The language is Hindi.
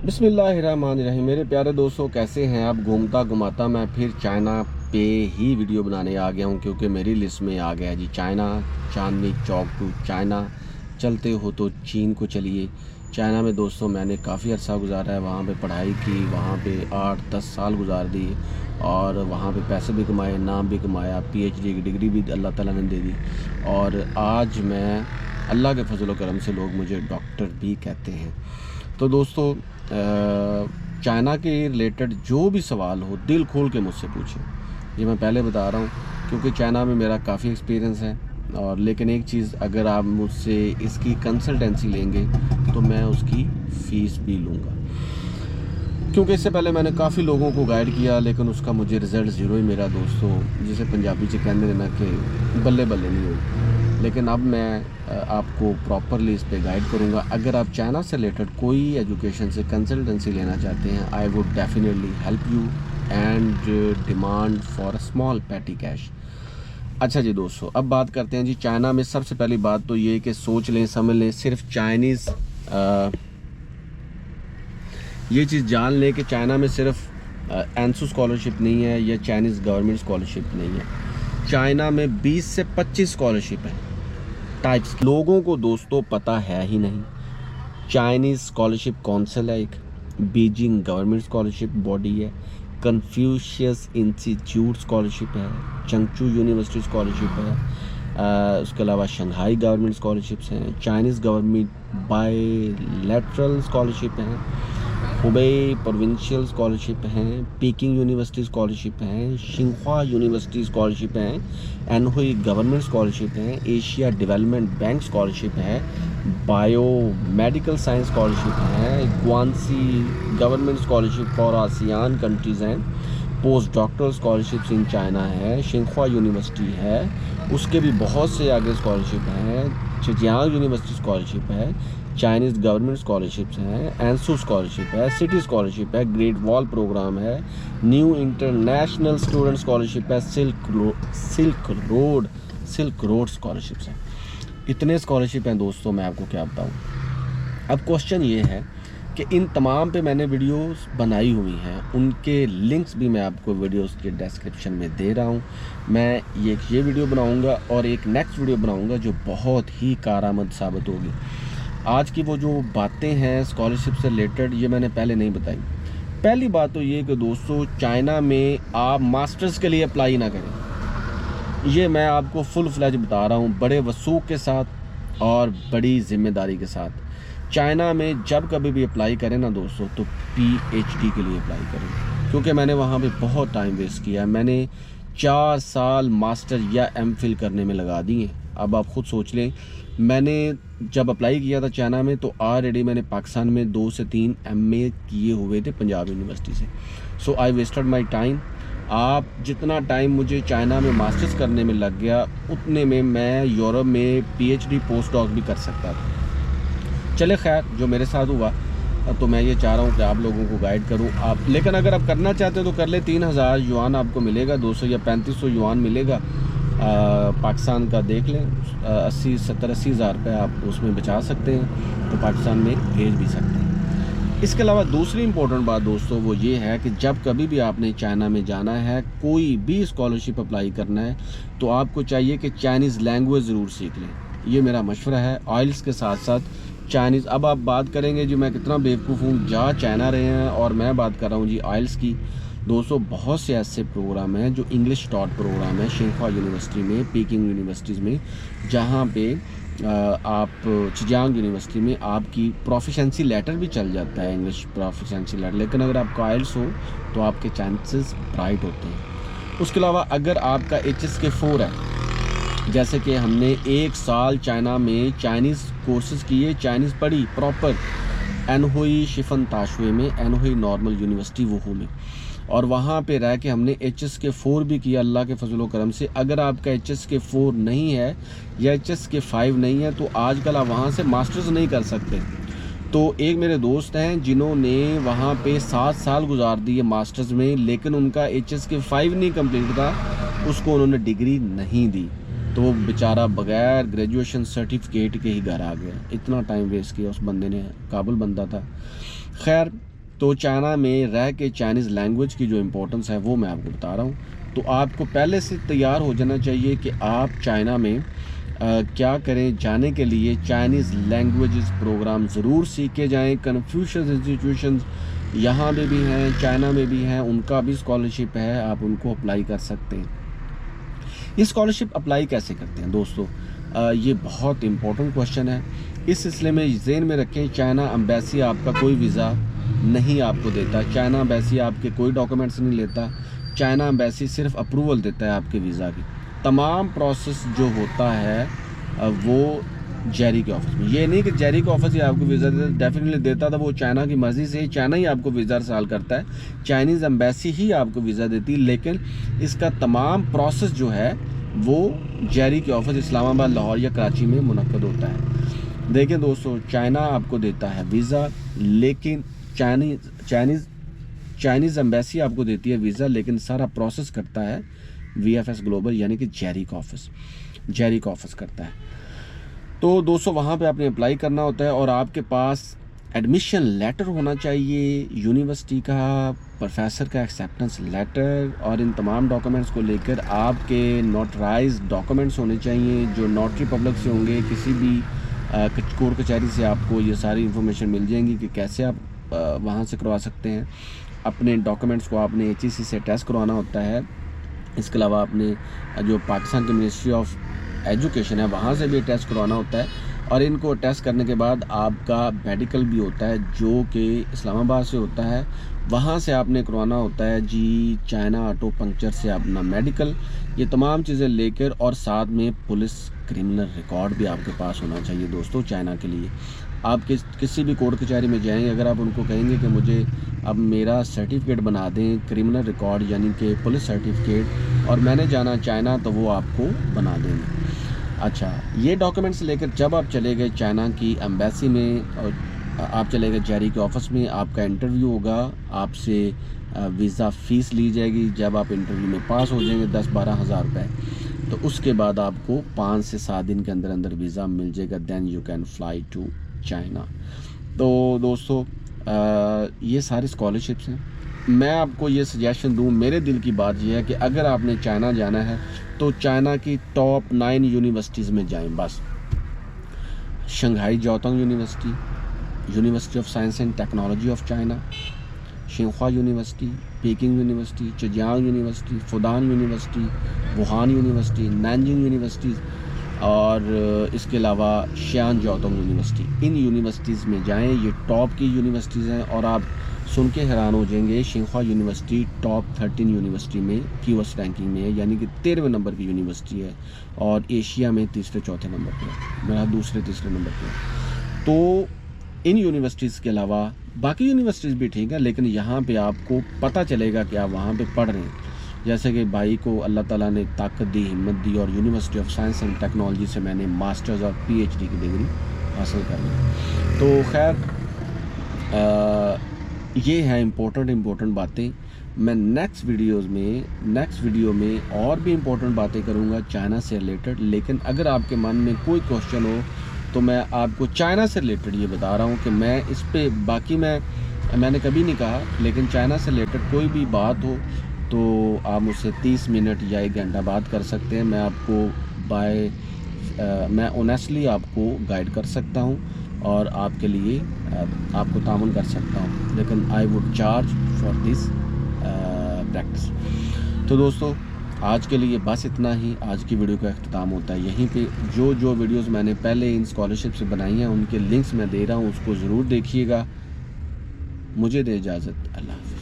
बिस्मिल्लाहिर्रहमानिर्रहीम। मेरे प्यारे दोस्तों, कैसे हैं आप। घूमता घुमाता मैं फिर चाइना पे ही वीडियो बनाने आ गया हूं, क्योंकि मेरी लिस्ट में आ गया जी China. Chandni Chowk to China, चलते हो तो चीन को चलिए। चाइना में दोस्तों मैंने काफ़ी अर्सा गुजारा है, वहाँ पे पढ़ाई की, वहाँ पे 8-10 साल गुजार दिए और वहाँ पे पैसे भी कमाए, नाम भी कमाया, PhD की डिग्री भी अल्लाह ताला ने दे दी। और आज मैं अल्लाह के फजल व करम से लोग मुझे डॉक्टर भी कहते हैं। तो दोस्तों, चाइना के रिलेटेड जो भी सवाल हो दिल खोल के मुझसे पूछें, ये मैं पहले बता रहा हूँ, क्योंकि चाइना में मेरा काफ़ी एक्सपीरियंस है। और लेकिन एक चीज़, अगर आप मुझसे इसकी कंसल्टेंसी लेंगे तो मैं उसकी फ़ीस भी लूँगा, क्योंकि इससे पहले मैंने काफ़ी लोगों को गाइड किया, लेकिन उसका मुझे रिज़ल्ट ज़ीरो ही मेरा दोस्तों, जिसे पंजाबी से कहने देना कि बल्ले बल्ले नहीं हुई। लेकिन अब मैं आपको प्रॉपरली इस पे गाइड करूँगा। अगर आप चाइना से रिलेटेड कोई एजुकेशन से कंसल्टेंसी लेना चाहते हैं, I would definitely help you and demand for a small petty cash. अच्छा जी दोस्तों, अब बात करते हैं जी चाइना में। सबसे पहली बात तो ये कि सोच लें, समझ लें, सिर्फ चाइनीज़ ये चीज़ जान लें कि चाइना में सिर्फ एनसू स्कॉलरशिप नहीं है या चाइनीज़ गवर्नमेंट स्कॉलरशिप नहीं है। चाइना में 20 से 25 स्कॉलरशिप है टाइप्स। लोगों को दोस्तों पता है ही नहीं। चाइनीज़ स्कॉलरशिप काउंसिल है, एक बीजिंग गवर्नमेंट स्कॉलरशिप बॉडी है, कन्फ्यूशियस इंस्टीट्यूट स्कॉलरशिप है, चंगचू यूनिवर्सिटी स्कॉलरशिप है, उसके अलावा शंघाई गवर्नमेंट स्कॉलरशिप्स हैं, चाइनीज़ गवर्नमेंट बायलैटरल स्कॉलरशिप हैं, हुबेई प्रोविंशियल स्कॉलरशिप हैं, पीकिंग यूनिवर्सिटी स्कॉलरशिप हैं, शिंख्वा यूनिवर्सिटी स्कॉलरशिप हैं, एनहुई गवर्नमेंट स्कॉलरशिप हैं, एशिया डेवलपमेंट बैंक स्कॉलरशिप है, बायो मेडिकल साइंस स्कॉलरशिप है, Guangxi government scholarship for ASEAN countries हैं, post doctoral scholarships in China है, शिंख्वा यूनिवर्सिटी है, उसके भी बहुत से आगे स्कॉलरशिप हैं, चिजियांग यूनिवर्सिटी स्कॉलरशिप है, चाइनीज़ गवर्नमेंट स्कॉलरशिप्स हैं, एंसू स्कॉलरशिप है, सिटी स्कॉलरशिप है, ग्रेट वॉल प्रोग्राम है, न्यू इंटरनेशनल स्टूडेंट स्कॉलरशिप है, सिल्क रोड स्कॉलरशिप्स हैं। इतने स्कॉलरशिप हैं दोस्तों, मैं आपको क्या बताऊं। अब क्वेश्चन ये है कि इन तमाम पे मैंने वीडियोस बनाई हुई हैं, उनके लिंक्स भी मैं आपको वीडियोस के डिस्क्रिप्शन में दे रहा हूं। मैं ये वीडियो बनाऊंगा और एक नेक्स्ट वीडियो बनाऊंगा जो बहुत ही कारआमद साबित होगी। आज की वो जो बातें हैं स्कॉलरशिप से रिलेटेड, ये मैंने पहले नहीं बताई। पहली बात तो ये कि दोस्तों, चाइना में आप मास्टर्स के लिए अप्लाई ना करें। ये मैं आपको फुल फ्लैज बता रहा हूँ, बड़े वसूख के साथ और बड़ी ज़िम्मेदारी के साथ। चाइना में जब कभी भी अप्लाई करें ना दोस्तों, तो PhD के लिए अप्लाई करें, क्योंकि मैंने वहाँ पे बहुत टाइम वेस्ट किया है। मैंने 4 साल मास्टर या MPhil करने में लगा दिए। अब आप ख़ुद सोच लें, मैंने जब अप्लाई किया था चाइना में, तो ऑलरेडी मैंने पाकिस्तान में 2 से 3 MA किए हुए थे पंजाब यूनिवर्सिटी से। सो आई वेस्टेड माई टाइम। आप जितना टाइम मुझे चाइना में मास्टर्स करने में लग गया, उतने में मैं यूरोप में PhD पोस्ट डॉक भी कर सकता था। चले खैर, जो मेरे साथ हुआ, तो मैं ये चाह रहा हूँ कि आप लोगों को गाइड करूँ। आप लेकिन अगर आप करना चाहते हो तो कर ले। 3000 युआन आपको मिलेगा, 200 या 3500 युआन मिलेगा। पाकिस्तान का देख लें, 80-70-80 हज़ार रुपये आप उसमें बचा सकते हैं, तो पाकिस्तान में भेज भी सकते हैं। इसके अलावा दूसरी इम्पोर्टेंट बात दोस्तों वो ये है कि जब कभी भी आपने चाइना में जाना है, कोई भी स्कॉलरशिप अप्लाई करना है, तो आपको चाहिए कि चाइनीज़ लैंग्वेज ज़रूर सीख लें। ये मेरा मशवरा है। आइल्स के साथ साथ चाइनीज़। अब आप बात करेंगे जी मैं कितना बेवकूफ़ हूँ, जा चाइना रहे हैं और मैं बात कर रहा हूँ जी आइल्स की। दोस्तों, बहुत से ऐसे प्रोग्राम हैं जो इंग्लिश टॉट प्रोग्राम है शिंख्वा यूनिवर्सिटी में, पीकिंग यूनिवर्सिटीज़ में, जहाँ पे आप चिजियांग यूनिवर्सिटी में आपकी प्रोफिशेंसी लेटर भी चल जाता है, इंग्लिश प्रोफिशेंसी लेटर। लेकिन अगर आपका आइल्स हो तो आपके चांसेस ब्राइट होते हैं। उसके अलावा अगर आपका HSK 4 है, जैसे कि हमने 1 साल चाइना में चाइनीज़ कोर्सेज़ किए, चाइनीज़ पढ़ी प्रॉपर, एनहुई शिफन ताशुए में, एनहुई नॉर्मल यूनिवर्सिटी वुहू में, और वहाँ पे रह के हमने HSK 4 भी किया अल्लाह के फजल व करम से। अगर आपका HSK 4 नहीं है या HSK 5 नहीं है, तो आजकल आप वहाँ से मास्टर्स नहीं कर सकते। तो एक मेरे दोस्त हैं जिन्होंने वहाँ पे 7 साल गुजार दिए मास्टर्स में, लेकिन उनका HSK 5 नहीं कंप्लीट था, उसको उन्होंने डिग्री नहीं दी, तो वो बेचारा बगैर ग्रेजुएशन सर्टिफिकेट के ही घर आ गया। इतना टाइम वेस्ट किया उस बंदे ने, काबुल बंदा था। खैर, तो चाइना में रह के चाइनीज़ लैंग्वेज की जो इम्पोर्टेंस है वो मैं आपको बता रहा हूँ। तो आपको पहले से तैयार हो जाना चाहिए कि आप चाइना में क्या करें। जाने के लिए चाइनीज़ लैंग्वेजेस प्रोग्राम ज़रूर सीख के जाएँ। कन्फ्यूशियस इंस्टीट्यूशंस यहाँ पे भी हैं, चाइना में भी हैं, उनका भी स्कॉलरशिप है, आप उनको अप्लाई कर सकते हैं। ये स्कॉलरशिप अप्लाई कैसे करते हैं दोस्तों? ये बहुत इंपॉर्टेंट क्वेश्चन है। इस सिलसिले में ज़हन में रखें, चाइना एम्बेसी आपका कोई वीज़ा नहीं आपको देता, चाइना एम्बेसी आपके कोई डॉक्यूमेंट्स नहीं लेता, चाइना एम्बेसी सिर्फ अप्रूवल देता है आपके वीज़ा की। तमाम प्रोसेस जो होता है वो जेरी के ऑफिस में। ये नहीं कि जेरी के ऑफिस ही आपको वीज़ा डेफिनेटली देता था, वो चाइना की मर्ज़ी से ही चाइना ही आपको वीज़ा अरसाल करता है, चाइनीज़ एम्बेसी ही आपको वीज़ा देती है। लेकिन इसका तमाम प्रोसेस जो है वो जेरी के ऑफिस इस्लामाबाद, लाहौर या कराची में मुनक्कद होता है। देखें दोस्तों, चाइना आपको देता है वीज़ा, लेकिन चाइनीज़ एम्बेसी आपको देती है वीज़ा, लेकिन सारा प्रोसेस करता है VFS ग्लोबल यानी कि जेरी का ऑफिस करता है। तो दोस्तों वहाँ पे आपने अप्लाई करना होता है और आपके पास एडमिशन लेटर होना चाहिए यूनिवर्सिटी का, प्रोफेसर का एक्सेप्टेंस लेटर, और इन तमाम डॉक्यूमेंट्स को लेकर आपके नोटराइज डॉक्यूमेंट्स होने चाहिए जो नोटरी पब्लिक से होंगे। किसी भी कोर्ट कचहरी से आपको ये सारी इंफॉर्मेशन मिल जाएंगी कि कैसे आप वहाँ से करवा सकते हैं। अपने डॉक्यूमेंट्स को आपने HEC से टेस्ट करवाना होता है। इसके अलावा आपने जो पाकिस्तान की मिनिस्ट्री ऑफ एजुकेशन है वहाँ से भी टेस्ट करवाना होता है, और इनको टेस्ट करने के बाद आपका मेडिकल भी होता है जो कि इस्लामाबाद से होता है। वहाँ से आपने करवाना होता है जी चाइना ऑटो पंक्चर से अपना मेडिकल। ये तमाम चीज़ें लेकर, और साथ में पुलिस क्रिमिनल रिकॉर्ड भी आपके पास होना चाहिए दोस्तों चाइना के लिए। आप किसी भी कोर्ट कचहरी में जाएंगे, अगर आप उनको कहेंगे कि मुझे अब मेरा सर्टिफिकेट बना दें, क्रिमिनल रिकॉर्ड यानी कि पुलिस सर्टिफिकेट, और मैंने जाना चाइना, तो वो आपको बना देंगे। अच्छा, ये डॉक्यूमेंट्स लेकर जब आप चले गए चाइना की एम्बेसी में, और आप चले गए जेरी के ऑफिस में, आपका इंटरव्यू होगा, आपसे वीज़ा फ़ीस ली जाएगी। जब आप इंटरव्यू में पास हो जाएंगे 10-12 हज़ार रुपये, तो उसके बाद आपको 5 से 7 दिन के अंदर अंदर वीज़ा मिल जाएगा। Then you can fly to China. तो दोस्तों ये सारी स्कॉलरशिप्स हैं। मैं आपको ये सजेशन दूं, मेरे दिल की बात ये है कि अगर आपने चाइना जाना है तो चाइना की टॉप 9 यूनिवर्सिटीज़ में जाएं बस। Shanghai Jiaotong university, university of science and technology of China, शिंख्वा university, Peking university, Zhejiang university, Fudan university, Wuhan university, Nanjing university, और इसके अलावा शियान जिओतोंग यूनिवर्सिटी। इन यूनिवर्सिटीज़ में जाएं, ये टॉप की यूनिवर्सिटीज़ हैं, और आप सुन के हैरान हो जाएंगे, शिंख्वा यूनिवर्सिटी टॉप 13 यूनिवर्सिटी में QS रैंकिंग में है, यानी कि 13वें नंबर की यूनिवर्सिटी है, और एशिया में 3-4 नंबर पर है, मेरा 2-3 नंबर पर है। तो इन यूनिवर्सिटीज़ के अलावा बाकी यूनिवर्सिटीज़ भी ठीक है, लेकिन यहाँ पे आपको पता चलेगा कि आप वहाँ पे पढ़ रहे हैं। जैसे कि भाई को अल्लाह ताला ने ताकत दी, हिम्मत दी, और university of science and technology से मैंने मास्टर्स और PhD की डिग्री हासिल कर ली। तो खैर ये है इम्पोर्टेंट बातें। मैं नेक्स्ट वीडियो में और भी इम्पोर्टेंट बातें करूँगा चाइना से रिलेटेड। लेकिन अगर आपके मन में कोई क्वेश्चन हो तो मैं आपको चाइना से रिलेटेड ये बता रहा हूँ कि मैं इस पे बाकी मैंने कभी नहीं कहा, लेकिन चाइना से रिलेटेड कोई भी बात हो तो आप मुझसे 30 मिनट या 1 घंटा बात कर सकते हैं। मैं आपको मैं ऑनेस्टली आपको गाइड कर सकता हूँ और आपके लिए आपको तामुन कर सकता हूँ, लेकिन I would charge for this practice. तो दोस्तों आज के लिए बस इतना ही। आज की वीडियो का अख्तिताम होता है यहीं पे। जो वीडियोस मैंने पहले इन स्कॉलरशिप से बनाई हैं उनके लिंक्स मैं दे रहा हूँ, उसको ज़रूर देखिएगा। मुझे दे इजाज़त, अल्लाह हाफ़िज़।